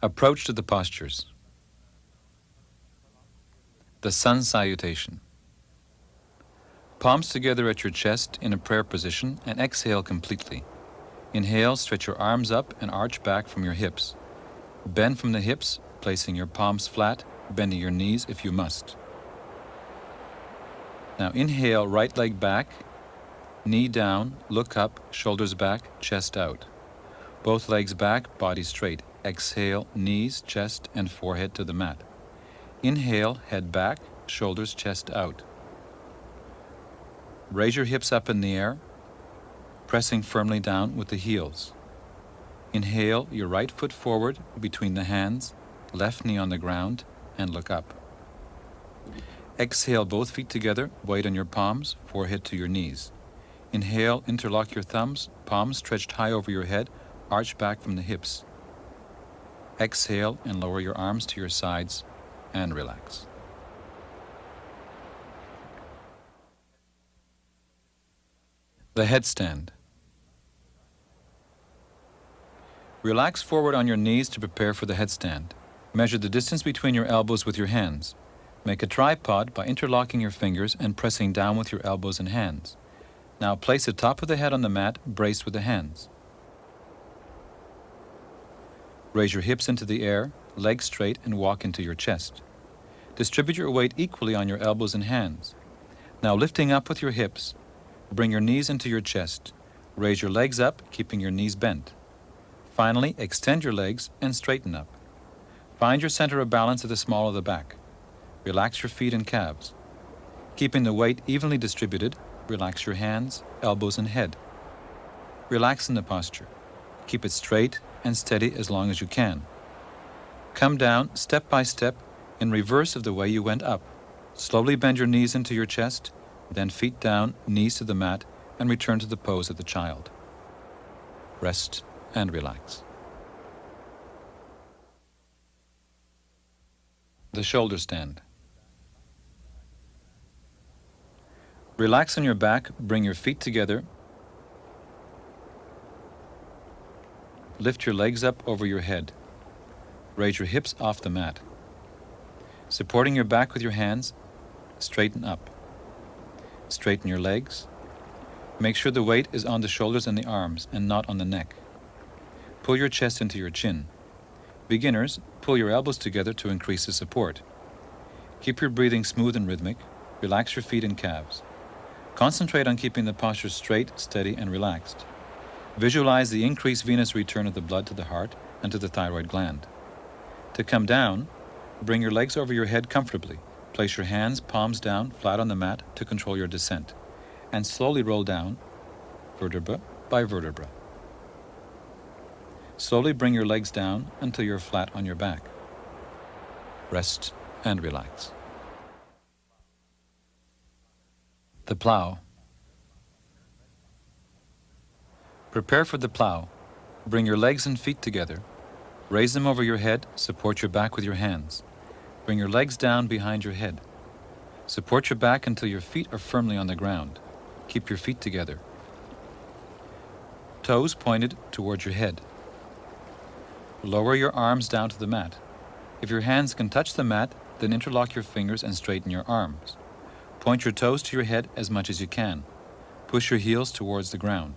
Approach to the postures. The sun salutation. Palms together at your chest in a prayer position and exhale completely. Inhale, stretch your arms up and arch back from your hips. Bend from the hips, placing your palms flat, bending your knees if you must. Now inhale, right leg back, knee down, look up, shoulders back, chest out. Both legs back, body straight. Exhale, knees, chest, and forehead to the mat. Inhale, head back, shoulders, chest out. Raise your hips up in the air, pressing firmly down with the heels. Inhale, your right foot forward between the hands, left knee on the ground, and look up. Exhale, both feet together, weight on your palms, forehead to your knees. Inhale, interlock your thumbs, palms stretched high over your head, arch back from the hips. Exhale and lower your arms to your sides and relax. The headstand. Relax forward on your knees to prepare for the headstand. Measure the distance between your elbows with your hands. Make a tripod by interlocking your fingers and pressing down with your elbows and hands. Now place the top of the head on the mat, braced with the hands. Raise your hips into the air, legs straight, and walk into your chest. Distribute your weight equally on your elbows and hands. Now lifting up with your hips, bring your knees into your chest. Raise your legs up, keeping your knees bent. Finally, extend your legs and straighten up. Find your center of balance at the small of the back. Relax your feet and calves. Keeping the weight evenly distributed, relax your hands, elbows, and head. Relax in the posture. Keep it straight and steady as long as you can. Come down step by step in reverse of the way you went up. Slowly bend your knees into your chest, then feet down, knees to the mat, and return to the pose of the child. Rest and relax. The shoulder stand. Relax on your back, bring your feet together. Lift your legs up over your head. Raise your hips off the mat. Supporting your back with your hands, straighten up. Straighten your legs. Make sure the weight is on the shoulders and the arms and not on the neck. Pull your chest into your chin. Beginners, pull your elbows together to increase the support. Keep your breathing smooth and rhythmic. Relax your feet and calves. Concentrate on keeping the posture straight, steady, and relaxed. Visualize the increased venous return of the blood to the heart and to the thyroid gland. To come down, bring your legs over your head comfortably. Place your hands, palms down, flat on the mat to control your descent. And slowly roll down, vertebra by vertebra. Slowly bring your legs down until you're flat on your back. Rest and relax. The plow. Prepare for the plow. Bring your legs and feet together. Raise them over your head, support your back with your hands. Bring your legs down behind your head. Support your back until your feet are firmly on the ground. Keep your feet together. Toes pointed towards your head. Lower your arms down to the mat. If your hands can touch the mat, then interlock your fingers and straighten your arms. Point your toes to your head as much as you can. Push your heels towards the ground.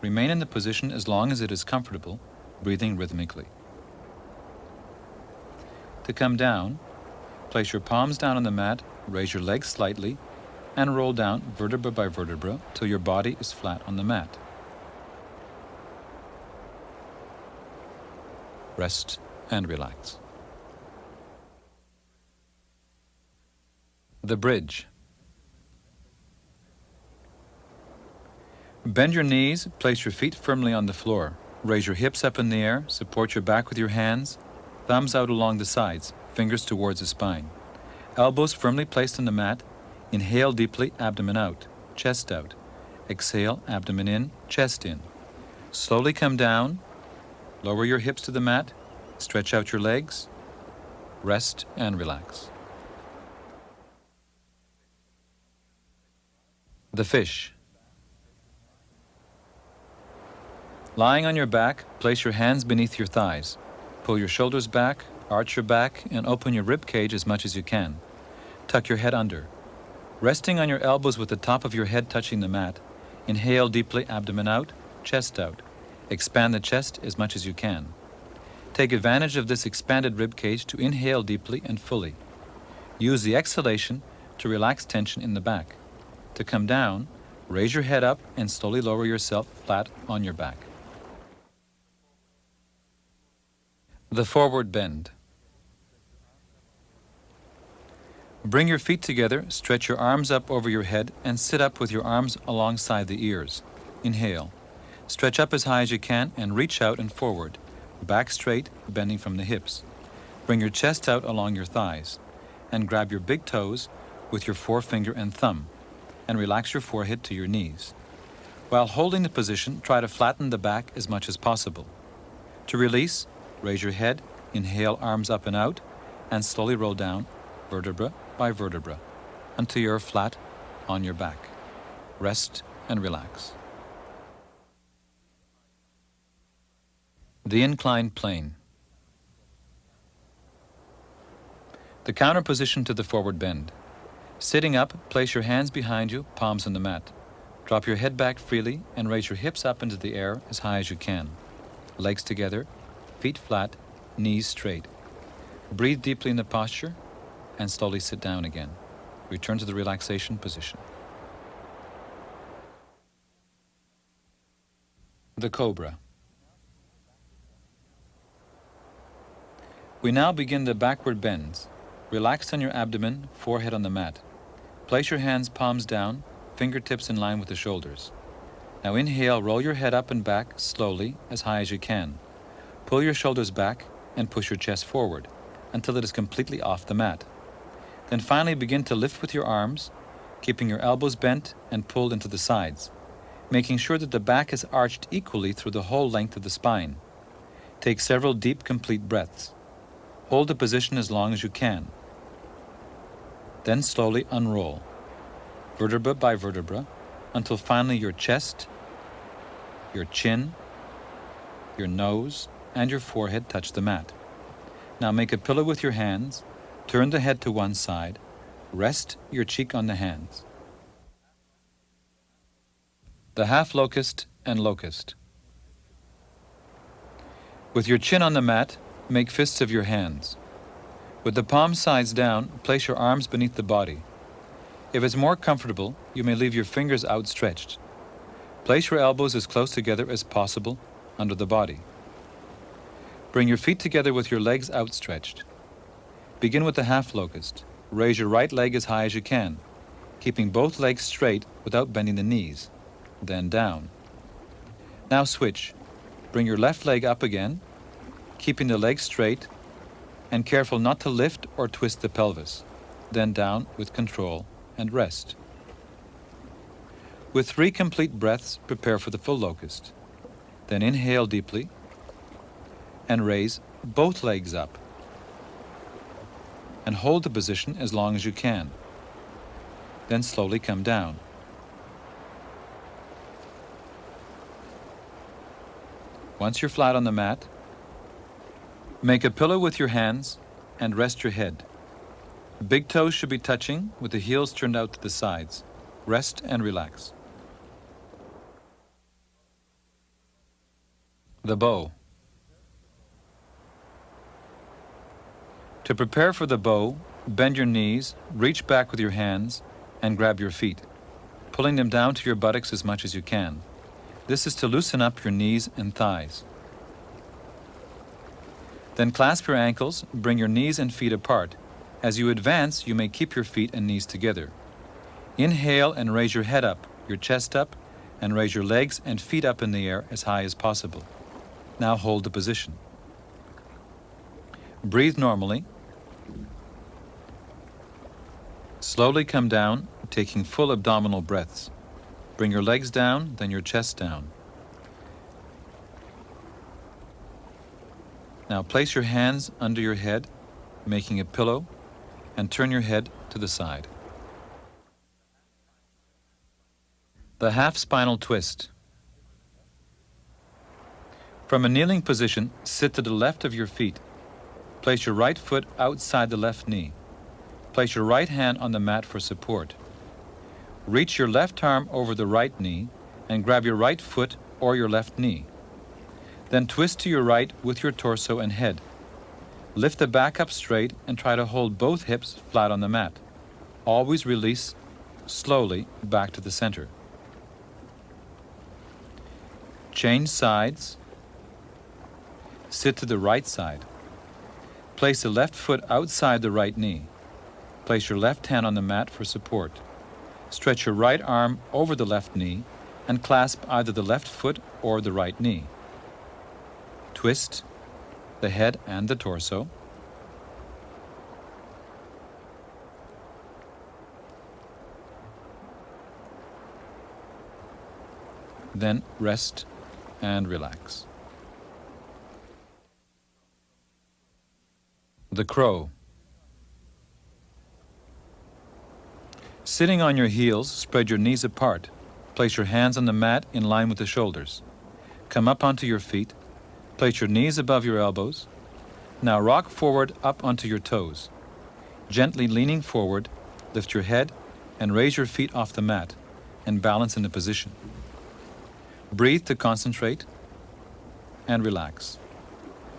Remain in the position as long as it is comfortable, breathing rhythmically. To come down, place your palms down on the mat, raise your legs slightly, and roll down vertebra by vertebra till your body is flat on the mat. Rest and relax. The bridge. Bend your knees, place your feet firmly on the floor. Raise your hips up in the air, support your back with your hands, thumbs out along the sides, fingers towards the spine. Elbows firmly placed on the mat. Inhale deeply, abdomen out, chest out. Exhale, abdomen in, chest in. Slowly come down, lower your hips to the mat, stretch out your legs, rest and relax. The fish. Lying on your back, place your hands beneath your thighs. Pull your shoulders back, arch your back, and open your rib cage as much as you can. Tuck your head under. Resting on your elbows with the top of your head touching the mat, inhale deeply, abdomen out, chest out. Expand the chest as much as you can. Take advantage of this expanded rib cage to inhale deeply and fully. Use the exhalation to relax tension in the back. To come down, raise your head up and slowly lower yourself flat on your back. The forward bend. Bring your feet together, stretch your arms up over your head, and sit up with your arms alongside the ears. Inhale. Stretch up as high as you can and reach out and forward. Back straight, bending from the hips. Bring your chest out along your thighs, and grab your big toes with your forefinger and thumb, and relax your forehead to your knees. While holding the position, try to flatten the back as much as possible. To release, raise your head, inhale arms up and out, and slowly roll down, vertebra by vertebra, until you're flat on your back. Rest and relax. The inclined plane. The counter position to the forward bend. Sitting up, place your hands behind you, palms on the mat. Drop your head back freely and raise your hips up into the air as high as you can. Legs together, feet flat, knees straight. Breathe deeply in the posture and slowly sit down again. Return to the relaxation position. The Cobra. We now begin the backward bends. Relax on your abdomen, forehead on the mat. Place your hands palms down, fingertips in line with the shoulders. Now inhale, roll your head up and back slowly, as high as you can. Pull your shoulders back and push your chest forward until it is completely off the mat. Then finally begin to lift with your arms, keeping your elbows bent and pulled into the sides, making sure that the back is arched equally through the whole length of the spine. Take several deep, complete breaths. Hold the position as long as you can. Then slowly unroll, vertebra by vertebra, until finally your chest, your chin, your nose, and your forehead touch the mat. Now make a pillow with your hands, turn the head to one side, rest your cheek on the hands. The half locust and locust. With your chin on the mat, make fists of your hands. With the palm sides down, place your arms beneath the body. If it's more comfortable, you may leave your fingers outstretched. Place your elbows as close together as possible under the body. Bring your feet together with your legs outstretched. Begin with the half locust. Raise your right leg as high as you can, keeping both legs straight without bending the knees. Then down. Now switch. Bring your left leg up again, keeping the legs straight, and careful not to lift or twist the pelvis. Then down with control and rest. With 3 complete breaths, prepare for the full locust. Then inhale deeply and raise both legs up. And hold the position as long as you can. Then slowly come down. Once you're flat on the mat, make a pillow with your hands and rest your head. Big toes should be touching with the heels turned out to the sides. Rest and relax. The bow. To prepare for the bow, bend your knees, reach back with your hands, and grab your feet, pulling them down to your buttocks as much as you can. This is to loosen up your knees and thighs. Then clasp your ankles, bring your knees and feet apart. As you advance, you may keep your feet and knees together. Inhale and raise your head up, your chest up, and raise your legs and feet up in the air as high as possible. Now hold the position. Breathe normally. Slowly come down, taking full abdominal breaths. Bring your legs down, then your chest down. Now place your hands under your head, making a pillow, and turn your head to the side. The half spinal twist. From a kneeling position, sit to the left of your feet. Place your right foot outside the left knee. Place your right hand on the mat for support. Reach your left arm over the right knee and grab your right foot or your left knee. Then twist to your right with your torso and head. Lift the back up straight and try to hold both hips flat on the mat. Always release slowly back to the center. Change sides. Sit to the right side. Place the left foot outside the right knee. Place your left hand on the mat for support. Stretch your right arm over the left knee and clasp either the left foot or the right knee. Twist the head and the torso. Then rest and relax. The crow. Sitting on your heels, spread your knees apart. Place your hands on the mat in line with the shoulders. Come up onto your feet. Place your knees above your elbows. Now rock forward up onto your toes. Gently leaning forward, lift your head and raise your feet off the mat and balance in the position. Breathe to concentrate and relax.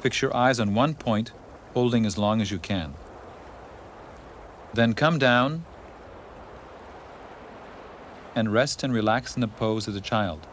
Fix your eyes on one point, holding as long as you can. Then come down and rest and relax in the pose of the child.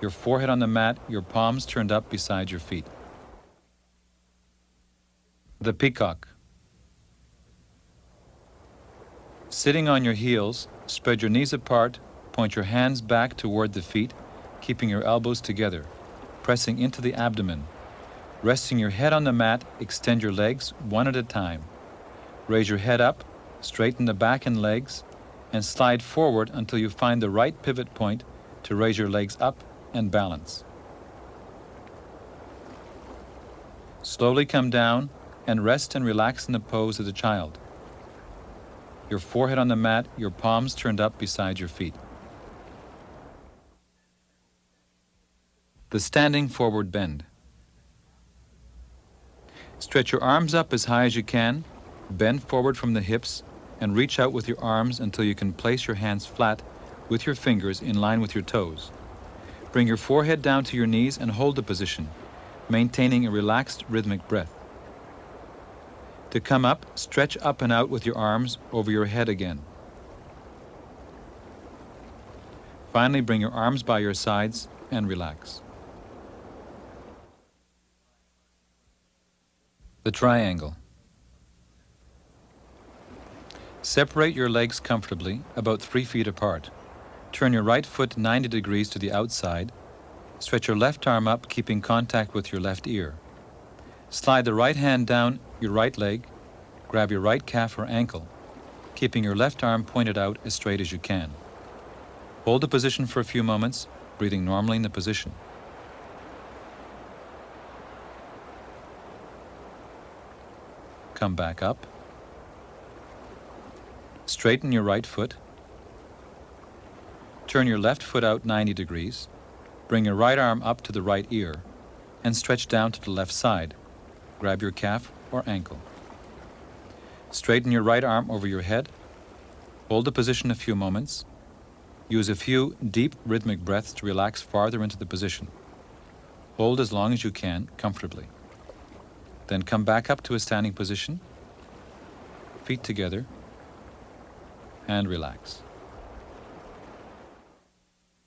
Your forehead on the mat, your palms turned up beside your feet. The peacock. Sitting on your heels, spread your knees apart, point your hands back toward the feet, keeping your elbows together, pressing into the abdomen. Resting your head on the mat, extend your legs one at a time. Raise your head up, straighten the back and legs, and slide forward until you find the right pivot point to raise your legs up and balance. Slowly come down and rest and relax in the pose of the child. Your forehead on the mat, your palms turned up beside your feet. The standing forward bend. Stretch your arms up as high as you can, bend forward from the hips, and reach out with your arms until you can place your hands flat with your fingers in line with your toes. Bring your forehead down to your knees and hold the position, maintaining a relaxed rhythmic breath. To come up, stretch up and out with your arms over your head again. Finally, bring your arms by your sides and relax. The triangle. Separate your legs comfortably, about 3 feet apart. Turn your right foot 90 degrees to the outside. Stretch your left arm up, keeping contact with your left ear. Slide the right hand down your right leg. Grab your right calf or ankle, keeping your left arm pointed out as straight as you can. Hold the position for a few moments, breathing normally in the position. Come back up. Straighten your right foot. Turn your left foot out 90 degrees. Bring your right arm up to the right ear and stretch down to the left side. Grab your calf or ankle. Straighten your right arm over your head. Hold the position a few moments. Use a few deep rhythmic breaths to relax farther into the position. Hold as long as you can, comfortably. Then come back up to a standing position, feet together, and relax.